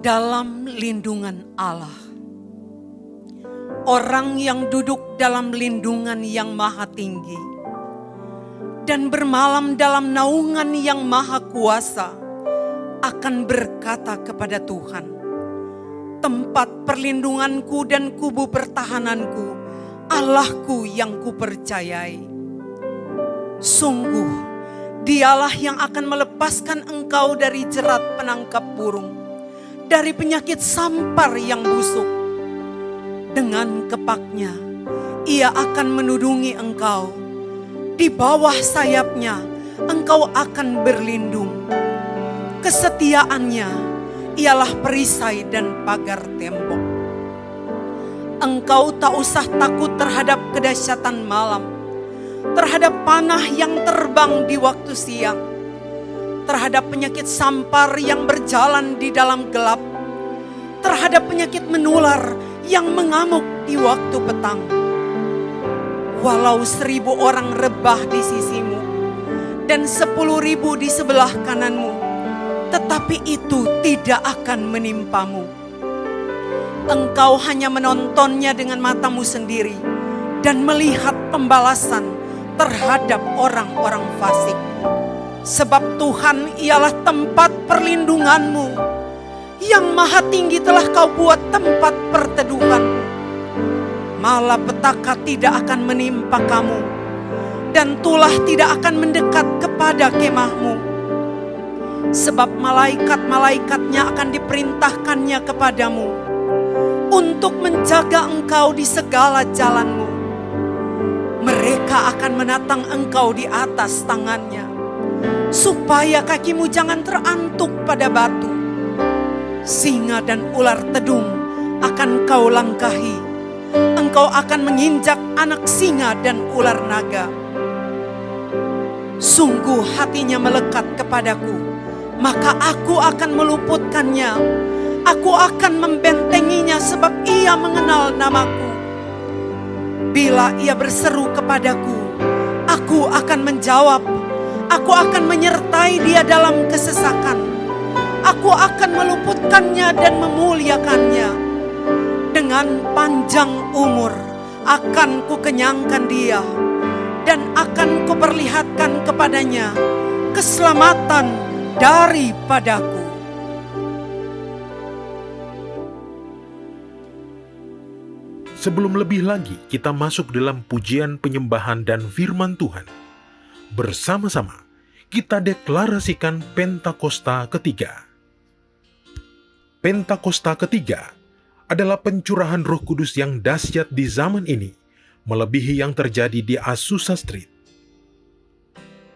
dalam lindungan Allah. Orang yang duduk dalam lindungan yang maha tinggi dan bermalam dalam naungan yang maha kuasa akan berkata kepada Tuhan, tempat perlindunganku dan kubu pertahananku, Allahku yang kupercayai. Sungguh, Dialah yang akan melepaskan engkau dari jerat penangkap burung, dari penyakit sampar yang busuk. Dengan kepaknya, Ia akan menudungi engkau. Di bawah sayapnya, engkau akan berlindung. Kesetiaannya ialah perisai dan pagar tembok. Engkau tak usah takut terhadap kedahsyatan malam, terhadap panah yang terbang di waktu siang, terhadap penyakit sampar yang berjalan di dalam gelap, terhadap penyakit menular yang mengamuk di waktu petang. Walau 1000 orang rebah di sisimu dan 10.000 di sebelah kananmu, tetapi itu tidak akan menimpamu. Engkau hanya menontonnya dengan matamu sendiri dan melihat pembalasan terhadap orang-orang fasik. Sebab Tuhan ialah tempat perlindunganmu. Yang maha tinggi telah kau buat tempat perteduhanmu. Malapetaka tidak akan menimpa kamu, dan tulah tidak akan mendekat kepada kemahmu. Sebab malaikat-malaikatnya akan diperintahkannya kepadamu untuk menjaga engkau di segala jalanmu. Mereka akan menatang engkau di atas tangannya, supaya kakimu jangan terantuk pada batu. Singa dan ular tedung akan kau langkahi. Engkau akan menginjak anak singa dan ular naga. Sungguh hatinya melekat kepadaku, maka aku akan meluputkannya. Aku akan membentenginya sebab ia mengenal namaku. Bila ia berseru kepadaku, aku akan menjawab. Aku akan menyertai dia dalam kesesakan. Aku akan meluputkannya dan memuliakannya. Dengan panjang umur akan kukenyangkan dia, dan akan kuperlihatkan kepadanya keselamatan daripadaku. Sebelum lebih lagi kita masuk dalam pujian penyembahan dan firman Tuhan, bersama-sama kita deklarasikan Pentakosta ketiga. Pentakosta ketiga adalah pencurahan Roh Kudus yang dahsyat di zaman ini, melebihi yang terjadi di Azusa Street.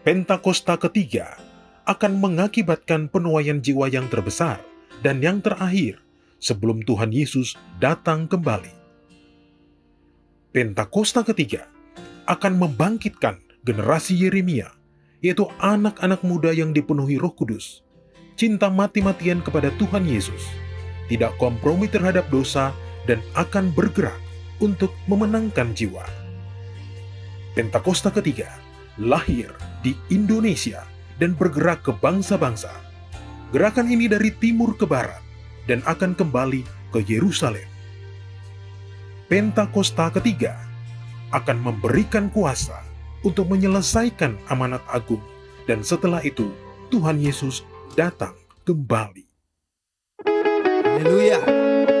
Pentakosta ketiga akan mengakibatkan penuaian jiwa yang terbesar dan yang terakhir sebelum Tuhan Yesus datang kembali. Pentakosta ketiga akan membangkitkan generasi Yeremia, yaitu anak-anak muda yang dipenuhi Roh Kudus, cinta mati-matian kepada Tuhan Yesus, tidak kompromi terhadap dosa, dan akan bergerak untuk memenangkan jiwa. Pentakosta ketiga lahir di Indonesia dan bergerak ke bangsa-bangsa. Gerakan ini dari timur ke barat dan akan kembali ke Yerusalem. Pentakosta ketiga akan memberikan kuasa untuk menyelesaikan amanat agung, dan setelah itu Tuhan Yesus datang kembali. Haleluya.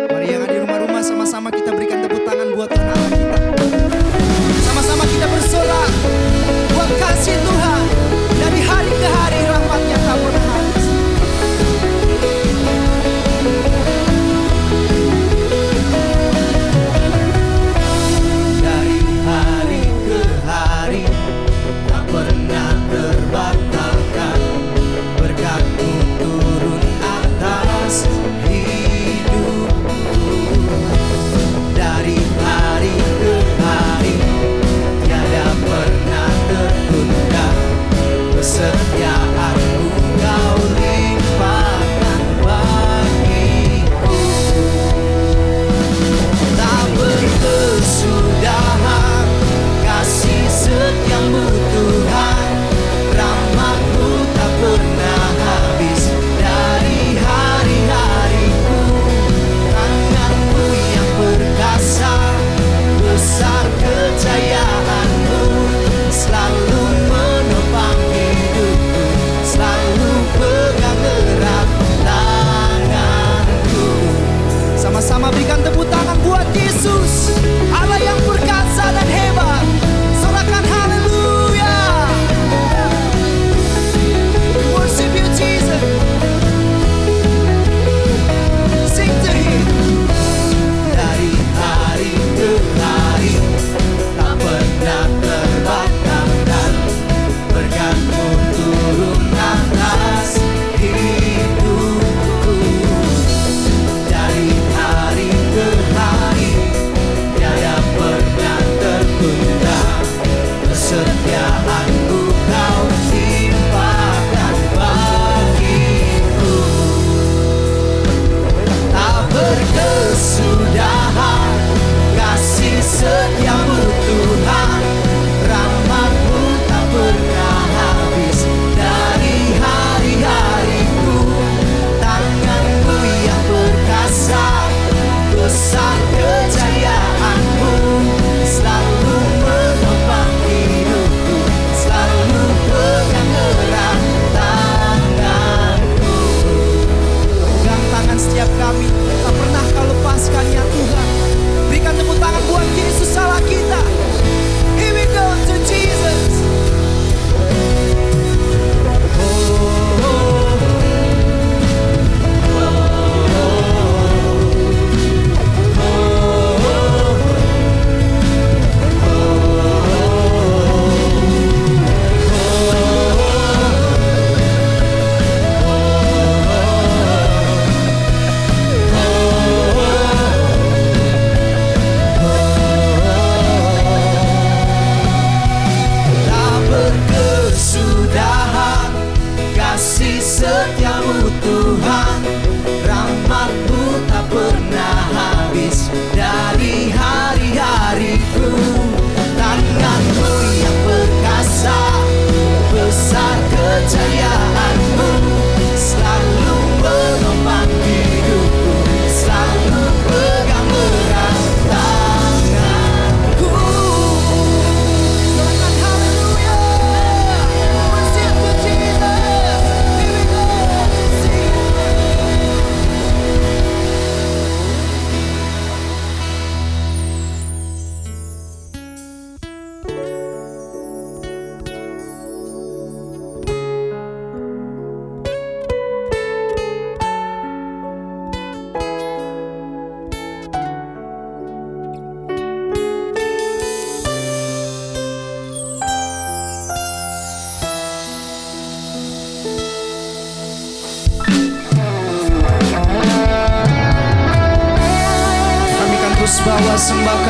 Mari yang ada di rumah-rumah sama-sama kita berikan tepuk tangan buat Tuhan Allah kita. Sama-sama kita bersorak buat kasih Tuhan. Dari hari ke hari rahmat-Nya tak pernah habis. Dari hari ke hari tak pernah terbatalkan. Berkat-Mu turun atas hidupku. Dari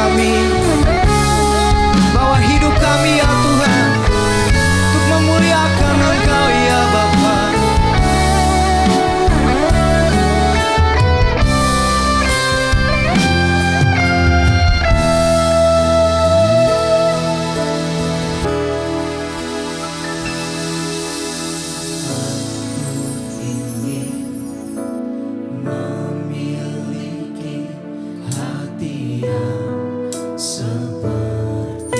kami. Bawa hidup kami ya Tuhan, untuk memuliakan Engkau ya Bapa. Memiliki hati yang sepertimu.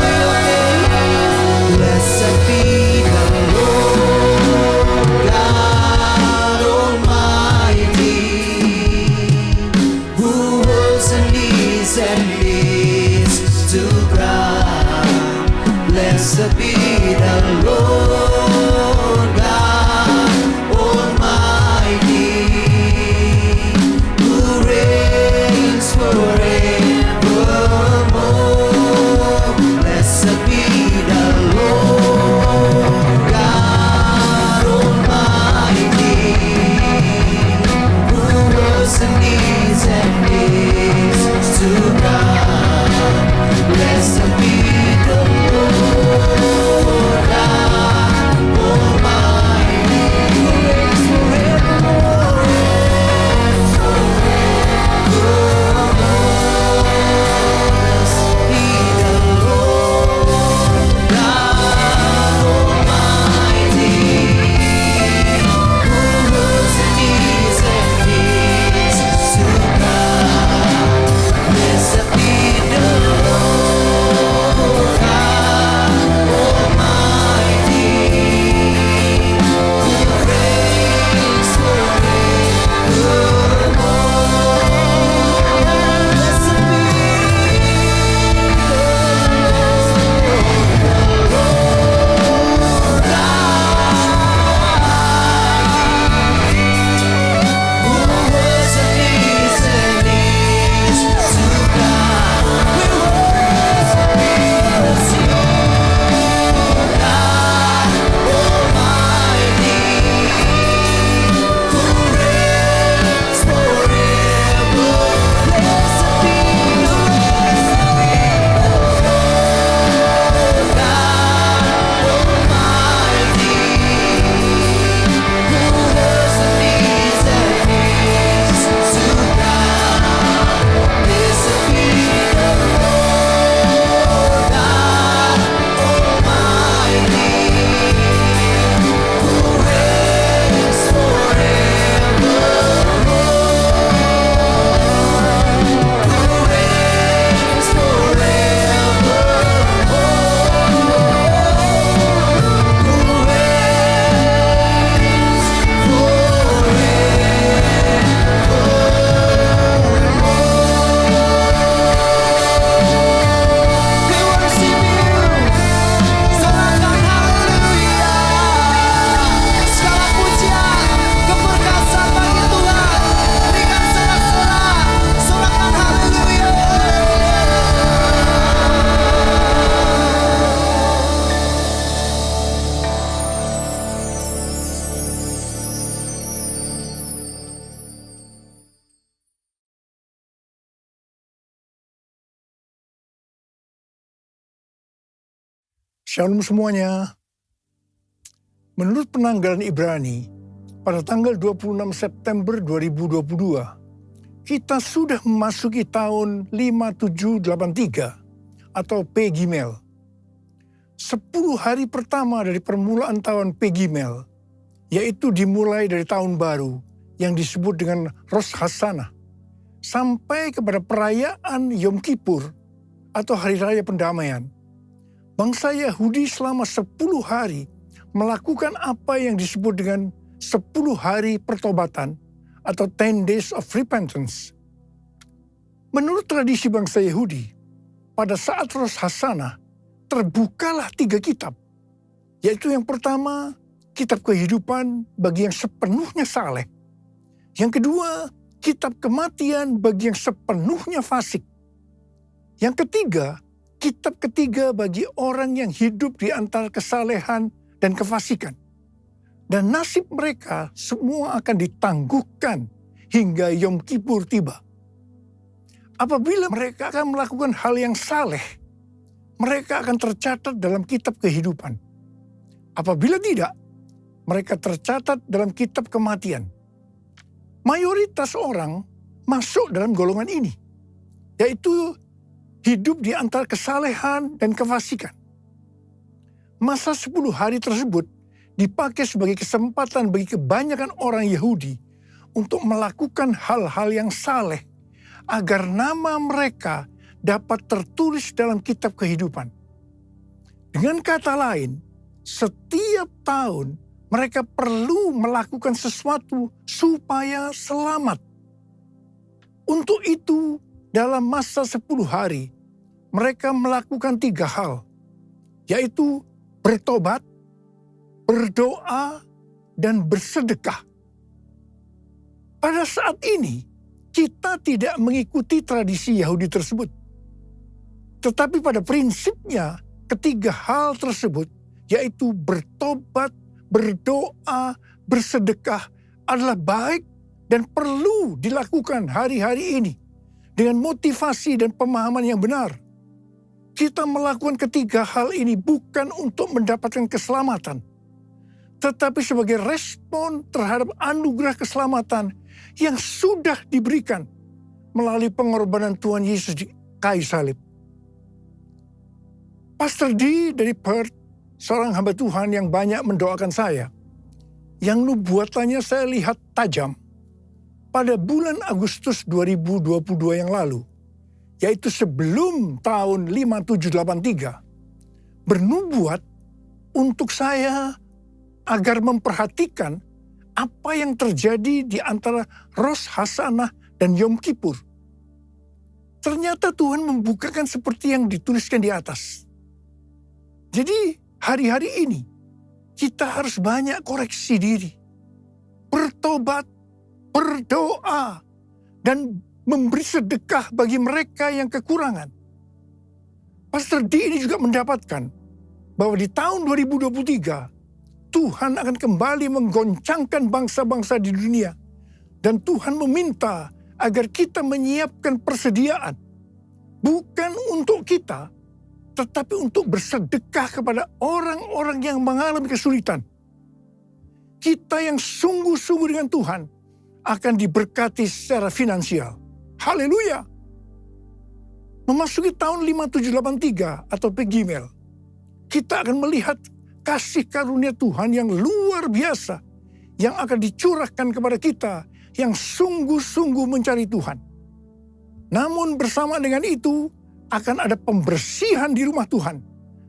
your name. Blessed be the Lord God Almighty, who was and is to come. Blessed be the Lord God Almighty, who reigns forevermore. Blessed be the Lord God Almighty, who was and is to come. Blessed be the Lord God Almighty, who reigns forevermore. Blessed be the Lord God Almighty, who was and is to come. Blessed be the Lord God Almighty, who reigns forevermore. Blessed be who was and is to come. We worship you, God Almighty, who reigns forever. Blessed be the Lord God Almighty, who was and is to come. Blessed be the Lord God Almighty, who reigns We worship you. Sorakan haleluya. Segala pujian, keberkatan bagi Tuhan. Berikan sorak-sorak. Sorakan haleluya. Shalom semuanya. Menurut penanggalan Ibrani, pada tanggal 26 September 2022, kita sudah memasuki tahun 5783 atau P Gimel. 10 hari pertama dari permulaan tahun P Gimel, yaitu dimulai dari tahun baru yang disebut dengan Rosh Hashanah, sampai kepada perayaan Yom Kippur atau Hari Raya Pendamaian. Bangsa Yahudi selama 10 hari melakukan apa yang disebut dengan 10 hari pertobatan atau 10 days of repentance. Menurut tradisi bangsa Yahudi, pada saat Rosh Hashanah terbukalah 3 kitab, yaitu yang pertama, kitab kehidupan bagi yang sepenuhnya saleh. Yang kedua, kitab kematian bagi yang sepenuhnya fasik. Yang ketiga, kitab ketiga bagi orang yang hidup di antara kesalehan dan kefasikan. Dan nasib mereka semua akan ditangguhkan hingga Yom Kippur tiba. Apabila mereka akan melakukan hal yang saleh, mereka akan tercatat dalam kitab kehidupan. Apabila tidak, mereka tercatat dalam kitab kematian. Mayoritas orang masuk dalam golongan ini, yaitu hidup di antara kesalehan dan kefasikan. Masa 10 hari tersebut dipakai sebagai kesempatan bagi kebanyakan orang Yahudi untuk melakukan hal-hal yang saleh agar nama mereka dapat tertulis dalam kitab kehidupan. Dengan kata lain, setiap tahun mereka perlu melakukan sesuatu supaya selamat. Untuk itu, dalam masa 10 hari, mereka melakukan 3 hal, yaitu bertobat, berdoa, dan bersedekah. Pada saat ini, kita tidak mengikuti tradisi Yahudi tersebut. Tetapi pada prinsipnya, ketiga hal tersebut, yaitu bertobat, berdoa, bersedekah, adalah baik dan perlu dilakukan hari-hari ini dengan motivasi dan pemahaman yang benar. Kita melakukan ketiga hal ini bukan untuk mendapatkan keselamatan, tetapi sebagai respon terhadap anugerah keselamatan yang sudah diberikan melalui pengorbanan Tuhan Yesus di kayu salib. Pastor D dari Perth, seorang hamba Tuhan yang banyak mendoakan saya, yang nubuatannya saya lihat tajam pada bulan Agustus 2022 yang lalu, yaitu sebelum tahun 5783, bernubuat untuk saya agar memperhatikan apa yang terjadi di antara Rosh Hashanah dan Yom Kippur. Ternyata Tuhan membukakan seperti yang dituliskan di atas. Jadi hari-hari ini kita harus banyak koreksi diri, bertobat, berdoa, dan memberi sedekah bagi mereka yang kekurangan. Pastor D ini juga mendapatkan bahwa di tahun 2023, Tuhan akan kembali menggoncangkan bangsa-bangsa di dunia. Dan Tuhan meminta agar kita menyiapkan persediaan. Bukan untuk kita, tetapi untuk bersedekah kepada orang-orang yang mengalami kesulitan. Kita yang sungguh-sungguh dengan Tuhan akan diberkati secara finansial. Haleluya. Memasuki tahun 5783 atau Pegimel, kita akan melihat kasih karunia Tuhan yang luar biasa yang akan dicurahkan kepada kita yang sungguh-sungguh mencari Tuhan. Namun bersama dengan itu akan ada pembersihan di rumah Tuhan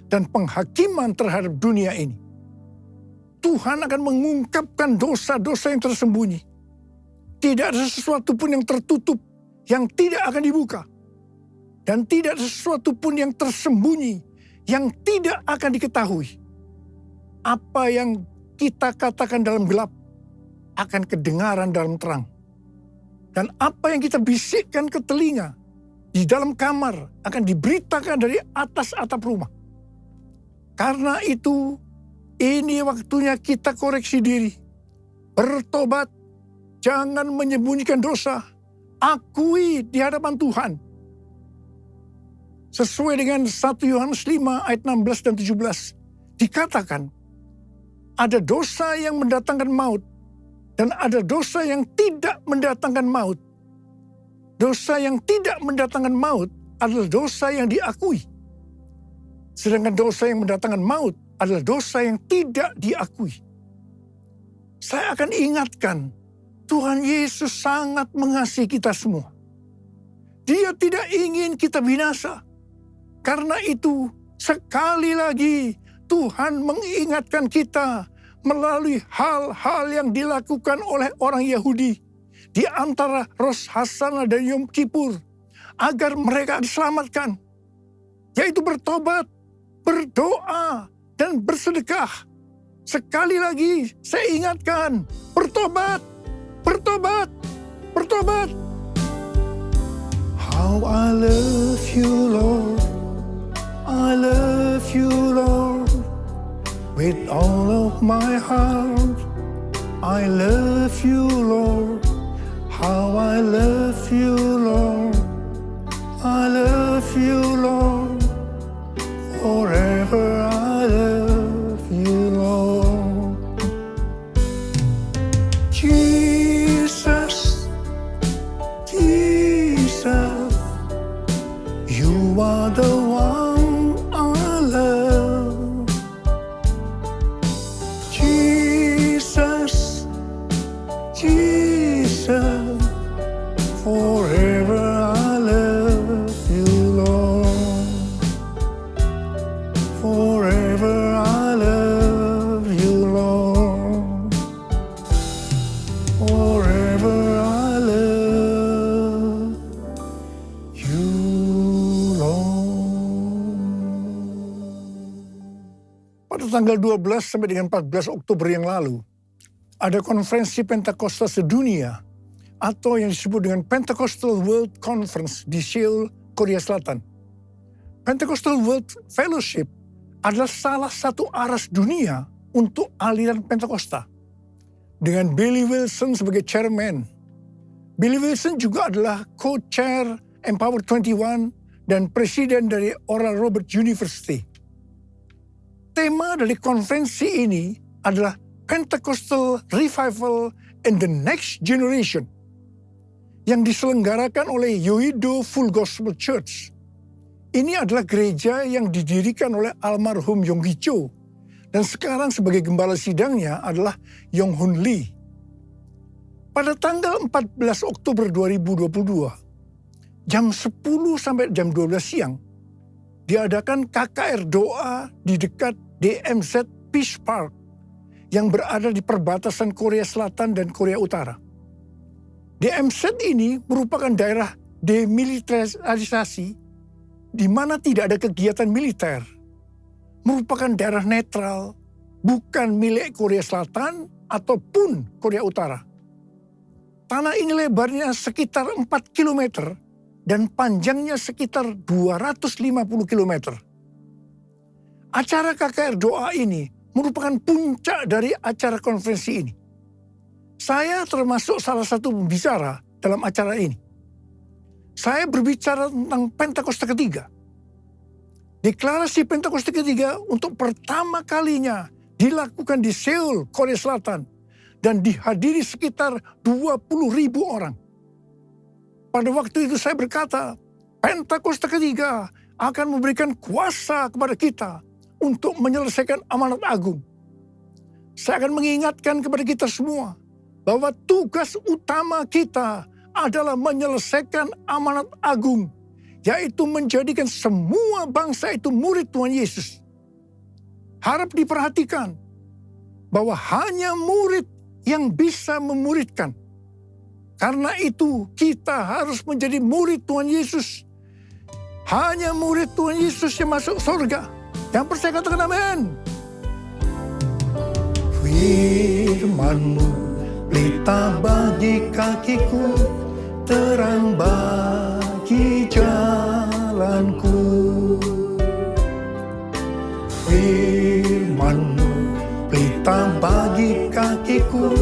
dan penghakiman terhadap dunia ini. Tuhan akan mengungkapkan dosa-dosa yang tersembunyi. Tidak ada sesuatu pun yang tertutup yang tidak akan dibuka. Dan tidak ada sesuatu pun yang tersembunyi yang tidak akan diketahui. Apa yang kita katakan dalam gelap akan kedengaran dalam terang. Dan apa yang kita bisikkan ke telinga di dalam kamar akan diberitakan dari atas atap rumah. Karena itu, ini waktunya kita koreksi diri. Bertobat, jangan menyembunyikan dosa. Akui di hadapan Tuhan. Sesuai dengan 1 Yohanes 5 ayat 16 dan 17. Dikatakan, ada dosa yang mendatangkan maut dan ada dosa yang tidak mendatangkan maut. Dosa yang tidak mendatangkan maut adalah dosa yang diakui. Sedangkan dosa yang mendatangkan maut adalah dosa yang tidak diakui. Saya akan ingatkan, Tuhan Yesus sangat mengasihi kita semua. Dia tidak ingin kita binasa. Karena itu, sekali lagi Tuhan mengingatkan kita melalui hal-hal yang dilakukan oleh orang Yahudi di antara Rosh Hashanah dan Yom Kippur agar mereka diselamatkan, yaitu bertobat, berdoa, dan bersedekah. Sekali lagi saya ingatkan, bertobat, bertobat, Bertobat. How I love you, Lord. I love you, Lord. With all of my heart. I love you, Lord. How I love you, Lord. I love you, Lord. Forever I love you, Lord. Jesus, Jesus, you are the one I love. Jesus, Jesus, forever I love you, Lord. Forever I love you, Lord. Forever I love you, Lord. Pada tanggal 12 sampai dengan 14 Oktober yang lalu, ada konferensi Pentakosta sedunia atau yang disebut dengan Pentecostal World Conference di Seoul, Korea Selatan. Pentecostal World Fellowship adalah salah satu aras dunia untuk aliran Pentakosta. Dengan Billy Wilson sebagai chairman. Billy Wilson juga adalah co-chair Empower 21 dan presiden dari Oral Roberts University. Tema dari konferensi ini adalah Pentecostal Revival in the Next Generation yang diselenggarakan oleh Yoido Full Gospel Church. Ini adalah gereja yang didirikan oleh almarhum Yonggi Cho dan sekarang sebagai gembala sidangnya adalah Yong Hun Lee. Pada tanggal 14 Oktober 2022, jam 10 sampai jam 12 siang, diadakan KKR doa di dekat DMZ Peace Park yang berada di perbatasan Korea Selatan dan Korea Utara. DMZ ini merupakan daerah demilitarisasi di mana tidak ada kegiatan militer. Merupakan daerah netral, bukan milik Korea Selatan ataupun Korea Utara. Tanah ini lebarnya sekitar 4 km dan panjangnya sekitar 250 km. Acara KKR doa ini merupakan puncak dari acara konferensi ini. Saya termasuk salah satu pembicara dalam acara ini. Saya berbicara tentang Pentakosta ketiga. Deklarasi Pentakosta ketiga untuk pertama kalinya dilakukan di Seoul, Korea Selatan dan dihadiri sekitar 20.000 orang. Pada waktu itu saya berkata, Pentakosta ketiga akan memberikan kuasa kepada kita untuk menyelesaikan amanat agung. Saya akan mengingatkan kepada kita semua bahwa tugas utama kita adalah menyelesaikan amanat agung, yaitu menjadikan semua bangsa itu murid Tuhan Yesus. Harap diperhatikan bahwa hanya murid yang bisa memuridkan. Karena itu kita harus menjadi murid Tuhan Yesus. Hanya murid Tuhan Yesus yang masuk surga. Yang percaya katakan amin. Firman-Mu pelita bagi kakiku, terang bagi jalanku. Firman-Mu pelita bagi kakiku,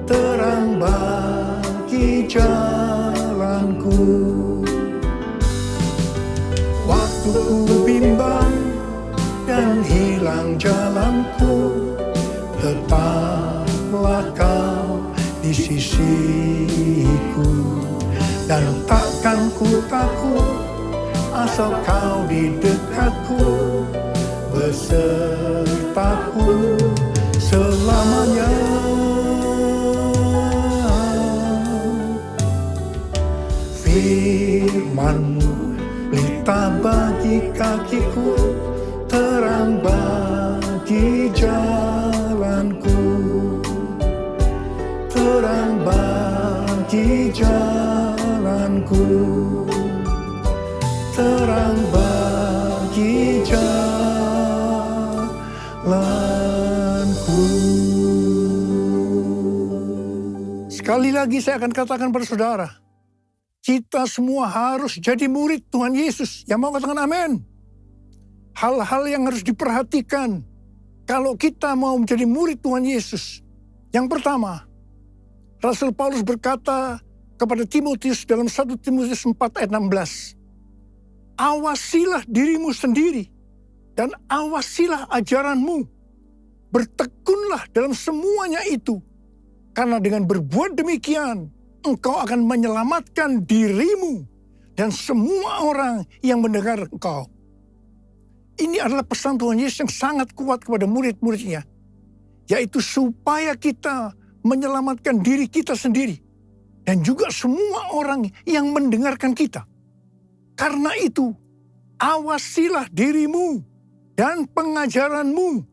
terang bagi jalanku. Waktu ku bimbang dan hilang jalanku, tetaplah Kau di sisiku. Dan takkan ku takut asal Kau di dekatku, besertaku selamanya. Firman-Mu pelita bagi kakiku, terang bagi jalanku. Terang bagi jalanku, terang bagi jalanku. Sekali lagi saya akan katakan pada saudara, kita semua harus jadi murid Tuhan Yesus. Yang mau katakan amin. Hal-hal yang harus diperhatikan kalau kita mau menjadi murid Tuhan Yesus. Yang pertama, Rasul Paulus berkata kepada Timotius dalam 1 Timotius 4 ayat 16. Awasilah dirimu sendiri dan awasilah ajaranmu. Bertekunlah dalam semuanya itu. Karena dengan berbuat demikian, engkau akan menyelamatkan dirimu dan semua orang yang mendengar engkau. Ini adalah pesan Tuhan Yesus yang sangat kuat kepada murid-muridnya. Yaitu supaya kita menyelamatkan diri kita sendiri. Dan juga semua orang yang mendengarkan kita. Karena itu, awasilah dirimu dan pengajaranmu.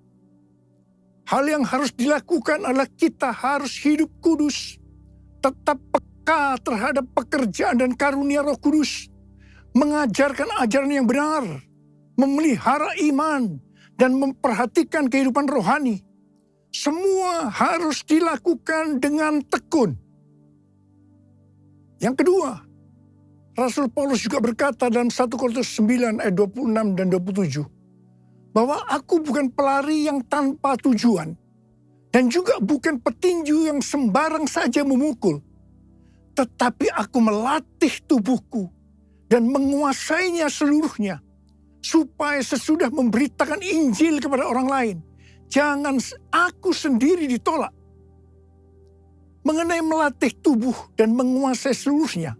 Hal yang harus dilakukan adalah kita harus hidup kudus. Tetap peka terhadap pekerjaan dan karunia Roh Kudus. Mengajarkan ajaran yang benar. Memelihara iman dan memperhatikan kehidupan rohani. Semua harus dilakukan dengan tekun. Yang kedua, Rasul Paulus juga berkata dalam 1 Korintus 9 ayat 26 dan 27. Bahwa aku bukan pelari yang tanpa tujuan. Dan juga bukan petinju yang sembarang saja memukul. Tetapi aku melatih tubuhku dan menguasainya seluruhnya. Supaya sesudah memberitakan Injil kepada orang lain, jangan aku sendiri ditolak. Mengenai melatih tubuh dan menguasai seluruhnya.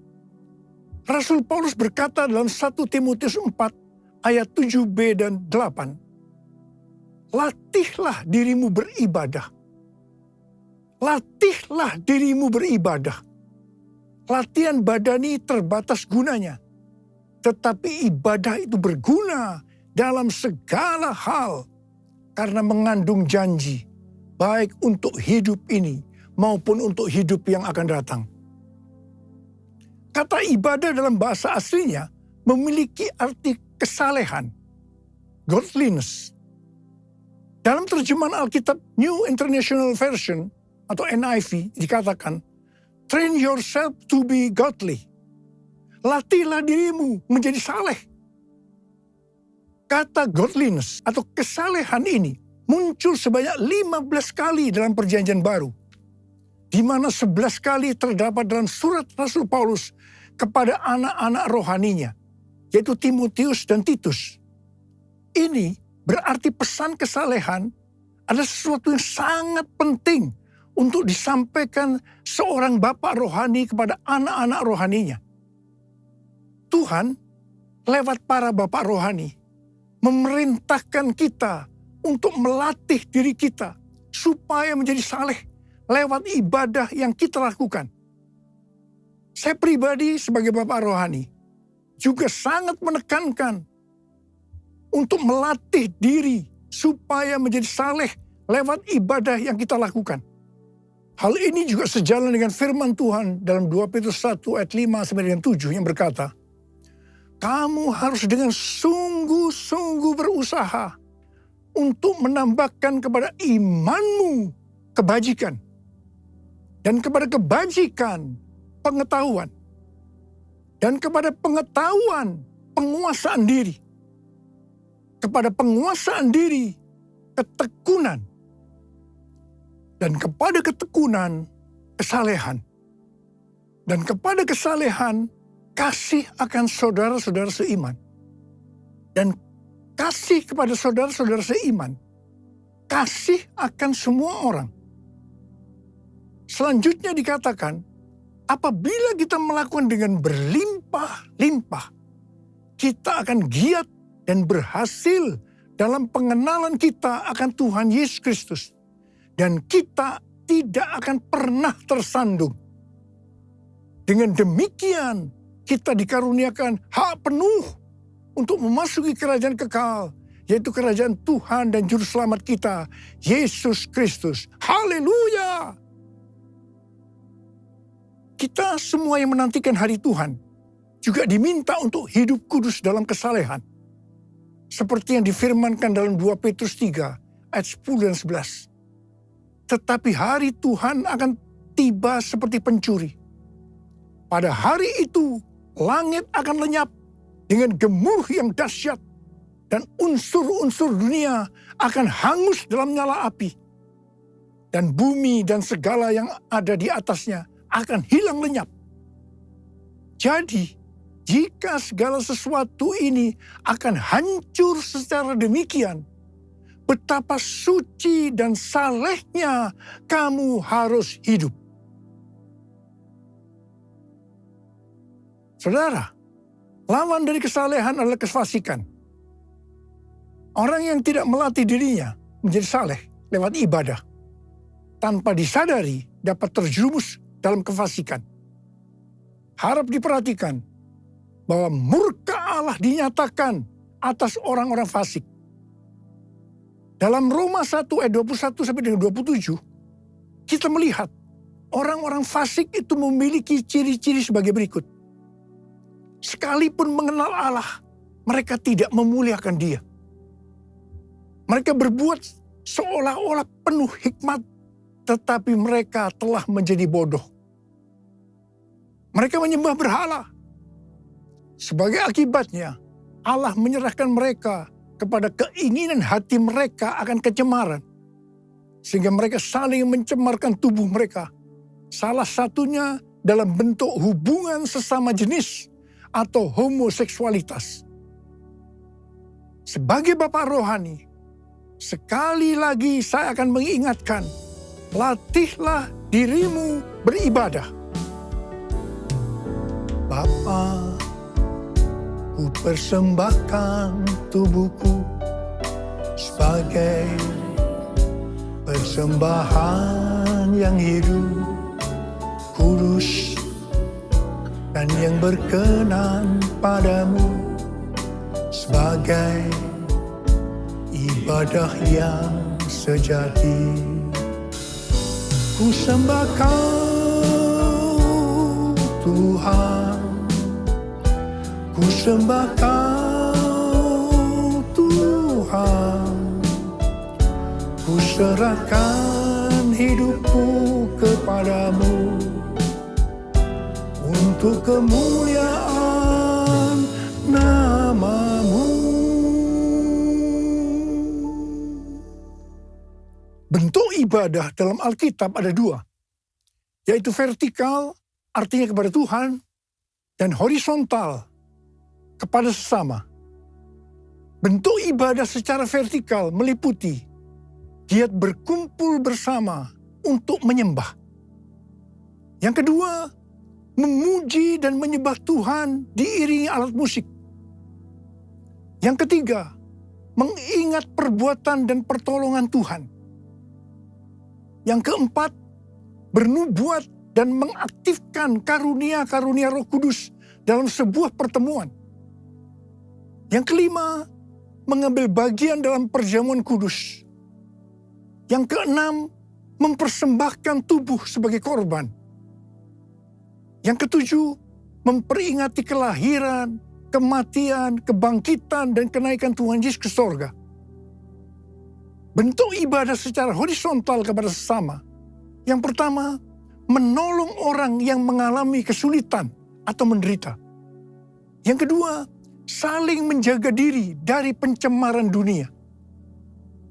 Rasul Paulus berkata dalam 1 Timotius 4 ayat 7b dan 8. Latihlah dirimu beribadah. Latihlah dirimu beribadah. Latihan badani terbatas gunanya. Tetapi ibadah itu berguna dalam segala hal. Karena mengandung janji. Baik untuk hidup ini maupun untuk hidup yang akan datang. Kata ibadah dalam bahasa aslinya memiliki arti kesalehan. Godliness. Dalam terjemahan Alkitab New International Version atau NIV dikatakan, train yourself to be godly. Latihlah dirimu menjadi saleh. Kata godliness atau kesalehan ini muncul sebanyak 15 kali dalam perjanjian baru. Di mana 11 kali terdapat dalam surat Rasul Paulus kepada anak-anak rohaninya, yaitu Timotius dan Titus. Ini berarti pesan kesalehan adalah sesuatu yang sangat penting untuk disampaikan seorang bapak rohani kepada anak-anak rohaninya. Tuhan lewat para bapak rohani memerintahkan kita untuk melatih diri kita supaya menjadi saleh lewat ibadah yang kita lakukan. Saya pribadi sebagai bapak rohani juga sangat menekankan untuk melatih diri supaya menjadi saleh lewat ibadah yang kita lakukan. Hal ini juga sejalan dengan firman Tuhan dalam 2 Petrus 1 ayat 5 sampai dengan 7 yang berkata, kamu harus dengan sungguh-sungguh berusaha untuk menambahkan kepada imanmu kebajikan. Dan kepada kebajikan pengetahuan. Dan kepada pengetahuan penguasaan diri. Kepada penguasaan diri, ketekunan. Dan kepada ketekunan, kesalehan. Dan kepada kesalehan, kasih akan saudara-saudara seiman. Dan kasih kepada saudara-saudara seiman, kasih akan semua orang. Selanjutnya dikatakan, apabila kita melakukan dengan berlimpah-limpah, kita akan giat dan berhasil dalam pengenalan kita akan Tuhan Yesus Kristus. Dan kita tidak akan pernah tersandung. Dengan demikian, kita dikaruniakan hak penuh untuk memasuki kerajaan kekal, yaitu kerajaan Tuhan dan Juru Selamat kita, Yesus Kristus. Haleluya! Kita semua yang menantikan hari Tuhan juga diminta untuk hidup kudus dalam kesalehan. Seperti yang difirmankan dalam 2 Petrus 3 ayat 10 dan 11. Tetapi hari Tuhan akan tiba seperti pencuri. Pada hari itu, langit akan lenyap dengan gemuruh yang dahsyat, dan unsur-unsur dunia akan hangus dalam nyala api. Dan bumi dan segala yang ada di atasnya akan hilang lenyap. Jadi, jika segala sesuatu ini akan hancur secara demikian, betapa suci dan salehnya kamu harus hidup. Saudara, lawan dari kesalehan adalah kefasikan. Orang yang tidak melatih dirinya menjadi saleh lewat ibadah, tanpa disadari dapat terjerumus dalam kefasikan. Harap diperhatikan bahwa murka Allah dinyatakan atas orang-orang fasik. Dalam Roma 1 ayat 21 sampai dengan 27, kita melihat orang-orang fasik itu memiliki ciri-ciri sebagai berikut. Sekalipun mengenal Allah, mereka tidak memuliakan Dia. Mereka berbuat seolah-olah penuh hikmat, tetapi mereka telah menjadi bodoh. Mereka menyembah berhala. Sebagai akibatnya, Allah menyerahkan mereka kepada keinginan hati mereka akan kecemaran. Sehingga mereka saling mencemarkan tubuh mereka. Salah satunya dalam bentuk hubungan sesama jenis atau homoseksualitas. Sebagai Bapak rohani, sekali lagi saya akan mengingatkan, latihlah dirimu beribadah. Bapa, ku persembahkan tubuhku sebagai persembahan yang hidup, kudus, dan yang berkenan padamu, sebagai ibadah yang sejati. Ku sembah Kau, Tuhan. Ku sembah Kau, Tuhan. Ku serahkan hidupku kepadamu untuk kemuliaan nama-Mu. Bentuk ibadah dalam Alkitab ada dua, yaitu vertikal, artinya kepada Tuhan, dan horizontal, kepada sesama. Bentuk ibadah secara vertikal meliputi giat berkumpul bersama untuk menyembah. Yang kedua, memuji dan menyembah Tuhan diiringi alat musik. Yang ketiga, mengingat perbuatan dan pertolongan Tuhan. Yang keempat, bernubuat dan mengaktifkan karunia-karunia Roh Kudus dalam sebuah pertemuan. Yang kelima, mengambil bagian dalam perjamuan kudus. Yang keenam, mempersembahkan tubuh sebagai korban. Yang ketujuh, memperingati kelahiran, kematian, kebangkitan, dan kenaikan Tuhan Yesus ke sorga. Bentuk ibadah secara horizontal kepada sesama. Yang pertama, menolong orang yang mengalami kesulitan atau menderita. Yang kedua, saling menjaga diri dari pencemaran dunia.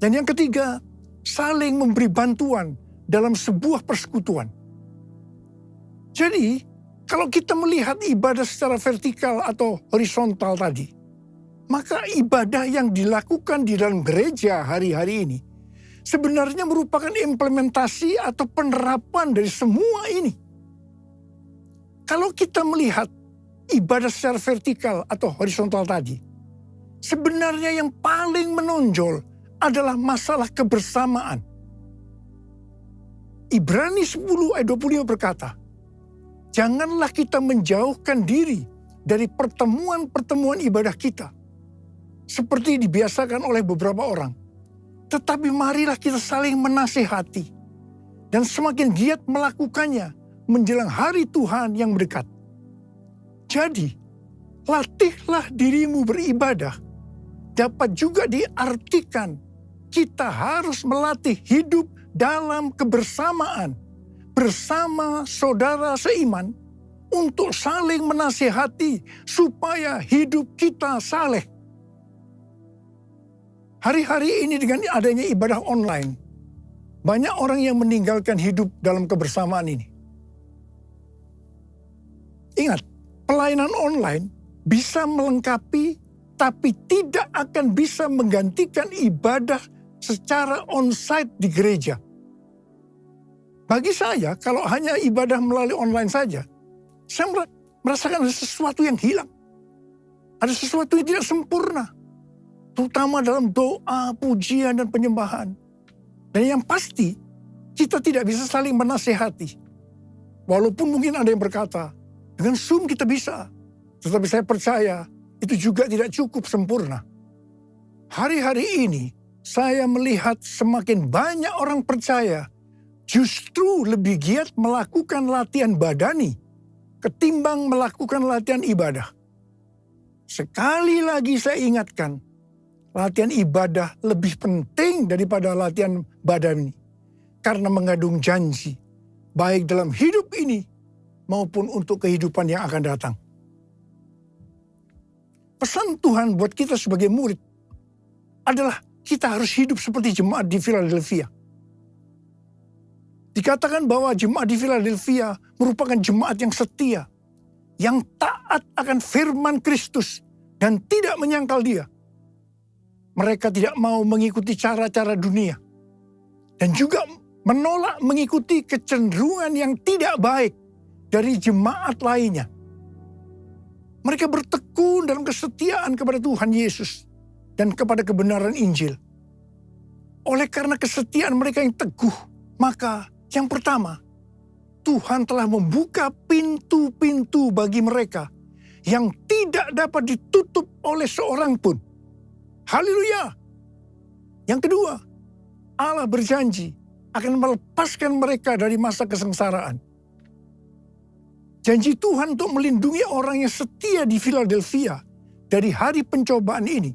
Dan yang ketiga, saling memberi bantuan dalam sebuah persekutuan. Jadi, kalau kita melihat ibadah secara vertikal atau horizontal tadi, maka ibadah yang dilakukan di dalam gereja hari-hari ini sebenarnya merupakan implementasi atau penerapan dari semua ini. Kalau kita melihat ibadah secara vertikal atau horizontal tadi, sebenarnya yang paling menonjol adalah masalah kebersamaan. Ibrani 10 ayat 25 berkata, janganlah kita menjauhkan diri dari pertemuan-pertemuan ibadah kita, seperti dibiasakan oleh beberapa orang. Tetapi marilah kita saling menasihati, dan semakin giat melakukannya menjelang hari Tuhan yang mendekat. Jadi, latihlah dirimu beribadah dapat juga diartikan kita harus melatih hidup dalam kebersamaan bersama saudara seiman untuk saling menasihati supaya hidup kita saleh. Hari-hari ini dengan adanya ibadah online, banyak orang yang meninggalkan hidup dalam kebersamaan ini. Ingat, pelayanan online bisa melengkapi tapi tidak akan bisa menggantikan ibadah secara onsite di gereja. Bagi saya, kalau hanya ibadah melalui online saja, saya merasakan ada sesuatu yang hilang. Ada sesuatu yang tidak sempurna. Terutama dalam doa, pujian, dan penyembahan. Dan yang pasti, kita tidak bisa saling menasehati. Walaupun mungkin ada yang berkata, dengan Zoom kita bisa. Tetapi saya percaya, itu juga tidak cukup sempurna. Hari-hari ini, saya melihat semakin banyak orang percaya justru lebih giat melakukan latihan badani ketimbang melakukan latihan ibadah. Sekali lagi saya ingatkan, latihan ibadah lebih penting daripada latihan badani karena mengandung janji, baik dalam hidup ini maupun untuk kehidupan yang akan datang. Pesan Tuhan buat kita sebagai murid adalah kita harus hidup seperti jemaat di Philadelphia. Dikatakan bahwa jemaat di Philadelphia merupakan jemaat yang setia, yang taat akan firman Kristus dan tidak menyangkal Dia. Mereka tidak mau mengikuti cara-cara dunia dan juga menolak mengikuti kecenderungan yang tidak baik dari jemaat lainnya. Mereka bertekun dalam kesetiaan kepada Tuhan Yesus dan kepada kebenaran Injil. Oleh karena kesetiaan mereka yang teguh, maka yang pertama, Tuhan telah membuka pintu-pintu bagi mereka yang tidak dapat ditutup oleh seorang pun. Haleluya! Yang kedua, Allah berjanji akan melepaskan mereka dari masa kesengsaraan. Janji Tuhan untuk melindungi orang yang setia di Philadelphia dari hari pencobaan ini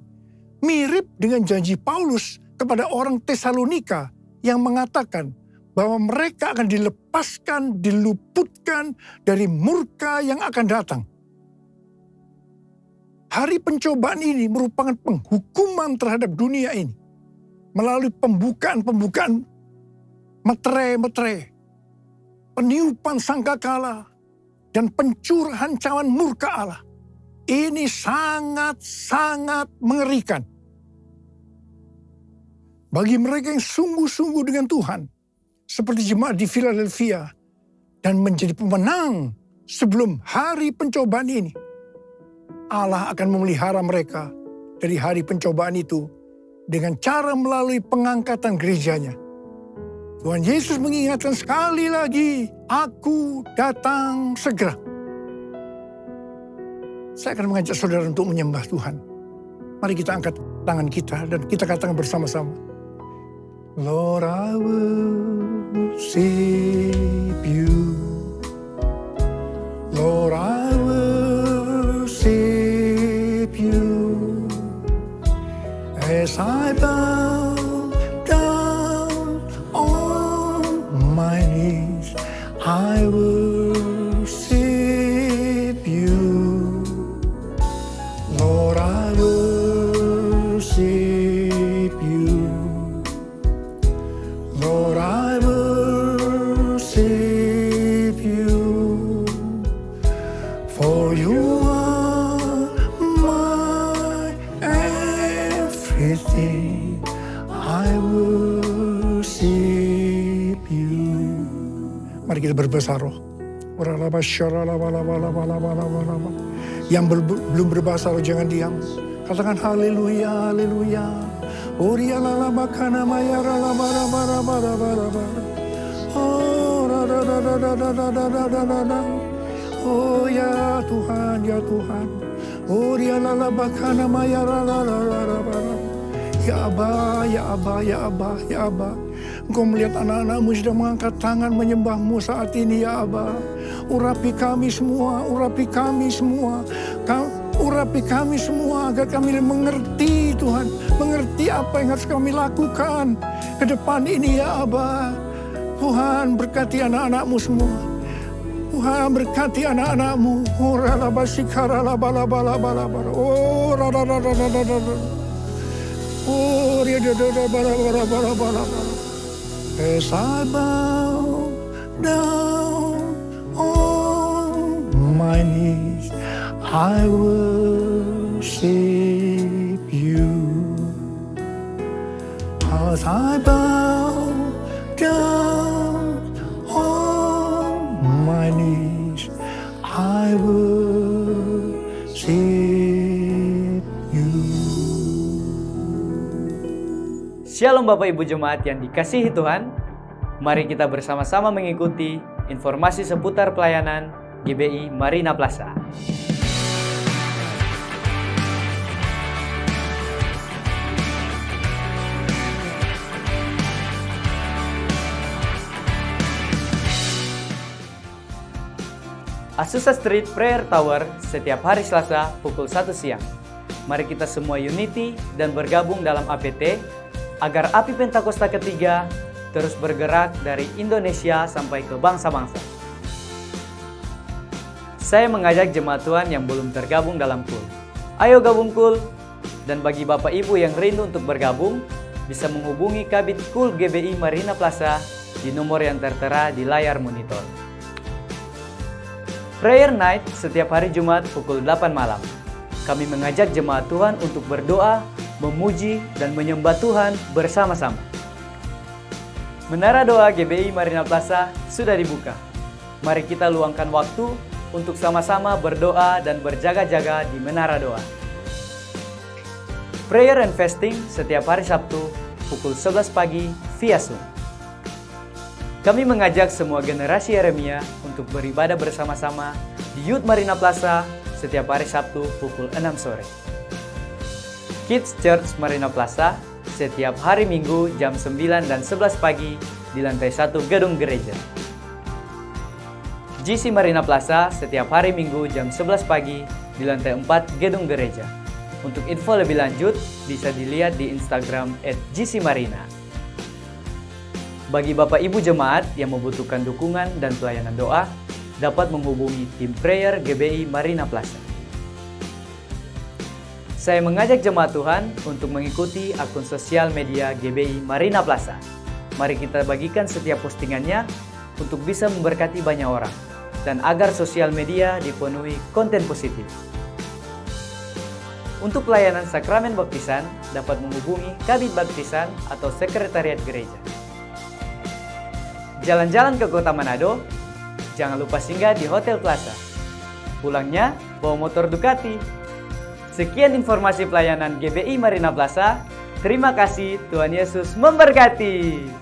mirip dengan janji Paulus kepada orang Tesalonika yang mengatakan bahwa mereka akan dilepaskan, diluputkan dari murka yang akan datang. Hari pencobaan ini merupakan penghukuman terhadap dunia ini melalui pembukaan meterai, peniupan sangkakala, dan pencurahan cawan murka Allah. Ini sangat-sangat mengerikan. Bagi mereka yang sungguh-sungguh dengan Tuhan, seperti jemaat di Philadelphia, dan menjadi pemenang sebelum hari pencobaan ini, Allah akan memelihara mereka dari hari pencobaan itu dengan cara melalui pengangkatan gerejanya. Tuhan Yesus mengingatkan sekali lagi, "Aku datang segera." Saya akan mengajak saudara untuk menyembah Tuhan. Mari kita angkat tangan kita dan kita katakan bersama-sama, Lord, I worship you. Lord, I worship you. As I bow down on my knees, I worship you. Lord, I worship you. Lord, I worship you, for you are my everything. I worship you. Mari kita berbahasa roh. Yang belum berbahasa roh jangan diam. Katakan haleluya, haleluya. Oh ya Tuhan, ya Tuhan. Oh ya Abah, ya Abah, ya Abah, ya Abah. Engkau melihat anak-anakmu sedang mengangkat tangan menyembahmu saat ini, ya Abah. Urapi kami semua, urapi kami semua. Urapi kami semua agar kami mengerti Tuhan. Mengerti apa yang harus kami lakukan ke depan ini, ya Abah. Tuhan berkati anak-anak-Mu semua. Tuhan berkati anak-anak-Mu. Oh, as I bow down on my knees, I worship you. As I bow down on my knees, I worship you. Shalom Bapak Ibu Jemaat yang dikasihi Tuhan. Mari kita bersama-sama mengikuti informasi seputar pelayanan GBI Marina Plaza. Azusa Street Prayer Tower setiap hari Selasa pukul 1 siang. Mari kita semua unity dan bergabung dalam APT agar api Pentakosta ketiga terus bergerak dari Indonesia sampai ke bangsa-bangsa. Saya mengajak jemaat Tuhan yang belum tergabung dalam KUL. Ayo gabung KUL, dan bagi Bapak Ibu yang rindu untuk bergabung, bisa menghubungi Kabid KUL GBI Marina Plaza di nomor yang tertera di layar monitor. Prayer Night setiap hari Jumat pukul 8 malam. Kami mengajak jemaat Tuhan untuk berdoa, memuji, dan menyembah Tuhan bersama-sama. Menara doa GBI Marina Plaza sudah dibuka. Mari kita luangkan waktu untuk sama-sama berdoa dan berjaga-jaga di menara doa. Prayer and Fasting setiap hari Sabtu pukul 11 pagi via Zoom. Kami mengajak semua generasi Yeremia untuk beribadah bersama-sama di Youth Marina Plaza setiap hari Sabtu pukul 6 sore. Kids Church Marina Plaza setiap hari Minggu jam 9 dan 11 pagi di lantai 1 gedung gereja. GC Marina Plaza setiap hari Minggu jam 11 pagi di lantai 4 gedung gereja. Untuk info lebih lanjut bisa dilihat di Instagram @gcmarina. Bagi Bapak Ibu Jemaat yang membutuhkan dukungan dan pelayanan doa, dapat menghubungi tim prayer GBI Marina Plaza. Saya mengajak jemaat Tuhan untuk mengikuti akun sosial media GBI Marina Plaza. Mari kita bagikan setiap postingannya untuk bisa memberkati banyak orang dan agar sosial media dipenuhi konten positif. Untuk pelayanan sakramen baptisan dapat menghubungi Kabid Baptisan atau Sekretariat Gereja. Jalan-jalan ke Kota Manado, jangan lupa singgah di Hotel Plaza. Pulangnya bawa motor Ducati. Sekian informasi pelayanan GBI Marina Plaza. Terima kasih, Tuhan Yesus memberkati.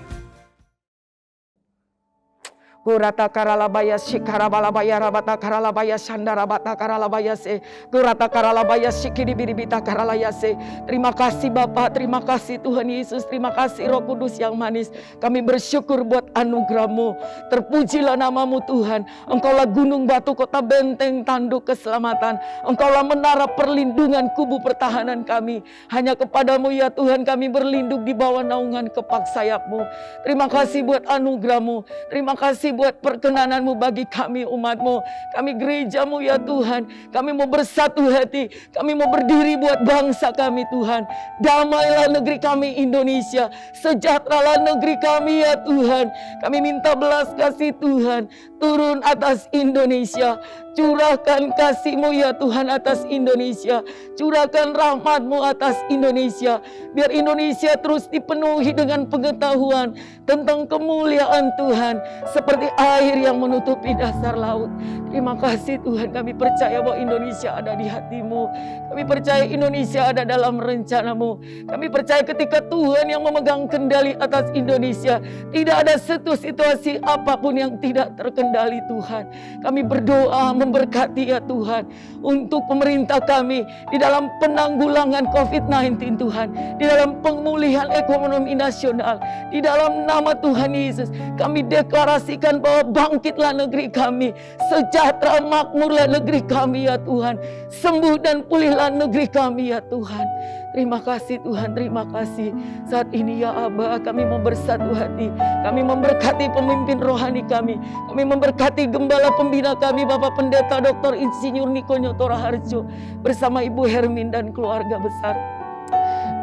Gurata karalabaya shikarabalabaya rabata karalabaya shandarabata karalabaya se gurata karalabaya shikidibiribita karalaya se. Terima kasih Bapa, terima kasih Tuhan Yesus, terima kasih Roh Kudus yang manis. Kami bersyukur buat anugerah-Mu. Terpujilah nama-Mu Tuhan. Engkaulah gunung batu, kota benteng, tanduk keselamatan. Engkaulah menara perlindungan, kubu pertahanan kami. Hanya kepadamu ya Tuhan kami berlindung di bawah naungan kepak sayap-Mu. Terima kasih buat anugerah-Mu. Terima kasih buat perkenanan-Mu bagi kami umat-Mu. Kami gereja-Mu ya Tuhan. Kami mau bersatu hati. Kami mau berdiri buat bangsa kami Tuhan. Damailah negeri kami Indonesia. Sejahteralah negeri kami ya Tuhan. Kami minta belas kasih Tuhan turun atas Indonesia. Curahkan kasih-Mu ya Tuhan atas Indonesia. Curahkan rahmat-Mu atas Indonesia. Biar Indonesia terus dipenuhi dengan pengetahuan tentang kemuliaan Tuhan. Seperti air yang menutupi dasar laut. Terima kasih Tuhan, kami percaya bahwa Indonesia ada di hati-Mu. Kami percaya Indonesia ada dalam rencana-Mu. Kami percaya ketika Tuhan yang memegang kendali atas Indonesia, tidak ada satu situasi apapun yang tidak terkendali Tuhan. Kami berdoa memberkati ya Tuhan untuk pemerintah kami di dalam penanggulangan COVID-19 Tuhan, di dalam pemulihan ekonomi nasional, di dalam nama Tuhan Yesus kami deklarasikan bahwa bangkitlah negeri kami, sejahtera makmurlah negeri kami ya Tuhan, sembuh dan pulihlah negeri kami ya Tuhan. Terima kasih Tuhan, terima kasih. Saat ini ya Aba, kami mau bersatu hati. Kami memberkati pemimpin rohani kami. Kami memberkati gembala pembina kami, Bapak Pendeta Dr. Insinyur Niko Nyoto Raharjo, bersama Ibu Hermin dan keluarga besar.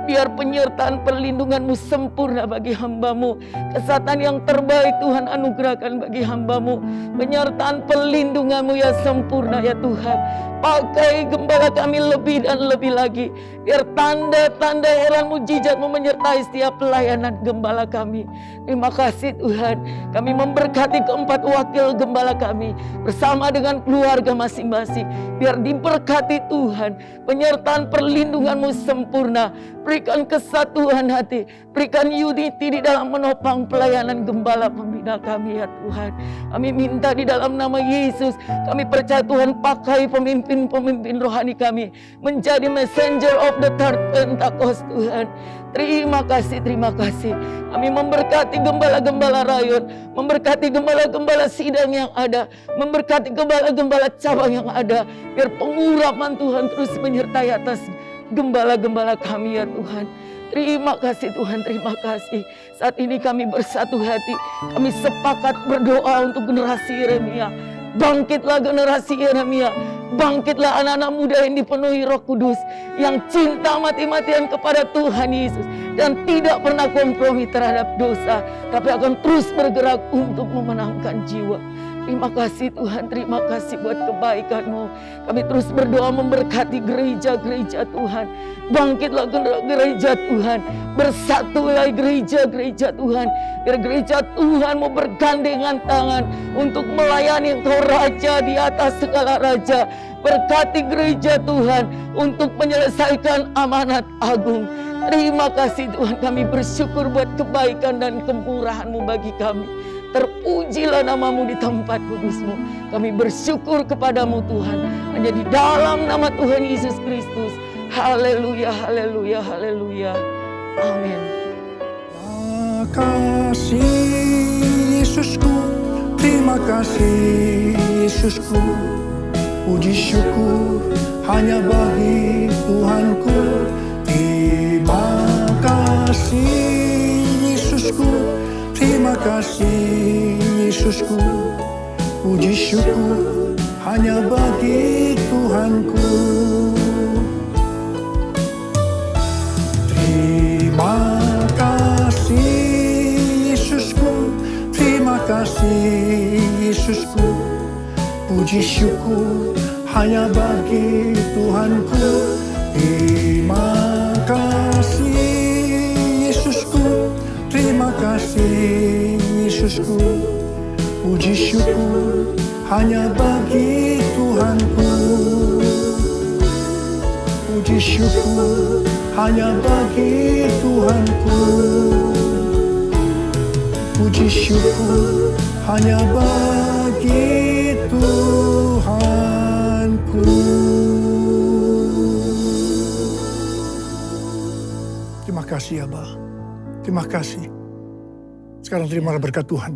Biar penyertaan perlindungan-Mu sempurna bagi hamba-Mu. Kesehatan yang terbaik Tuhan anugerahkan bagi hamba-Mu. Penyertaan perlindungan-Mu ya sempurna ya Tuhan. Pakai gembala kami lebih dan lebih lagi. Biar tanda-tanda heran mujizat-Mu menyertai setiap pelayanan gembala kami. Terima kasih Tuhan. Kami memberkati keempat wakil gembala kami bersama dengan keluarga masing-masing. Biar diberkati Tuhan. Penyertaan perlindungan-Mu sempurna. Berikan kesatuan hati, berikan unity di dalam menopang pelayanan gembala pembina kami ya Tuhan. Kami minta di dalam nama Yesus, kami percaya Tuhan pakai pemimpin-pemimpin rohani kami menjadi messenger of the third Pentecost Tuhan. Terima kasih, terima kasih. Kami memberkati gembala-gembala rayon, memberkati gembala-gembala sidang yang ada, memberkati gembala-gembala cabang yang ada. Biar pengurapan Tuhan terus menyertai atas gembala-gembala kami ya Tuhan. Terima kasih Tuhan, terima kasih. Saat ini kami bersatu hati. Kami sepakat berdoa untuk generasi Yeremia. Bangkitlah generasi Yeremia. Bangkitlah anak-anak muda yang dipenuhi Roh Kudus, yang cinta mati-matian kepada Tuhan Yesus dan tidak pernah kompromi terhadap dosa, tapi akan terus bergerak untuk memenangkan jiwa. Terima kasih Tuhan, terima kasih buat kebaikan-Mu. Kami terus berdoa memberkati gereja-gereja Tuhan. Bangkitlah gereja Tuhan. Bersatulah gereja-gereja Tuhan. Biar gereja Tuhan mau bergandengan tangan untuk melayani Engkau Raja di atas segala raja. Berkati gereja Tuhan untuk menyelesaikan amanat agung. Terima kasih Tuhan, kami bersyukur buat kebaikan dan kemurahan-Mu bagi kami. Terpujilah nama-Mu di tempat kudus-Mu. Kami bersyukur kepada-Mu Tuhan. Hanya di dalam nama Tuhan Yesus Kristus. Haleluya, haleluya, haleluya. Amin. Terima kasih Yesusku, terima kasih Yesusku. Puji syukur hanya bagi Tuhanku. Terima kasih Yesusku, terima kasih Yesusku. Puji syukur hanya bagi Tuhanku. Terima kasih Yesusku, terima kasih Yesusku. Puji syukur hanya bagi Tuhanku. Terima kasih Yesusku, terima kasih Yesusku. Puji syukur hanya bagi Tuhanku. Puji syukur hanya bagi Tuhanku. Puji syukur hanya bagi Tuhanku. Terima kasih Aba. Terima kasih. Sekarang terimalah berkat Tuhan.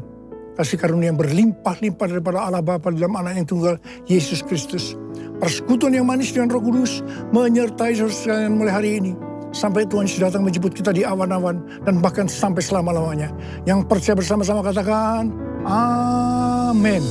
Kasih karunia yang berlimpah-limpah daripada Allah Bapa dalam Anak yang tunggal Yesus Kristus. Persekutuan yang manis dengan Roh Kudus menyertai saudara sekalian mulai hari ini. Sampai Tuhan Yesus datang menjemput kita di awan-awan dan bahkan sampai selama-lamanya. Yang percaya bersama-sama katakan, Amin.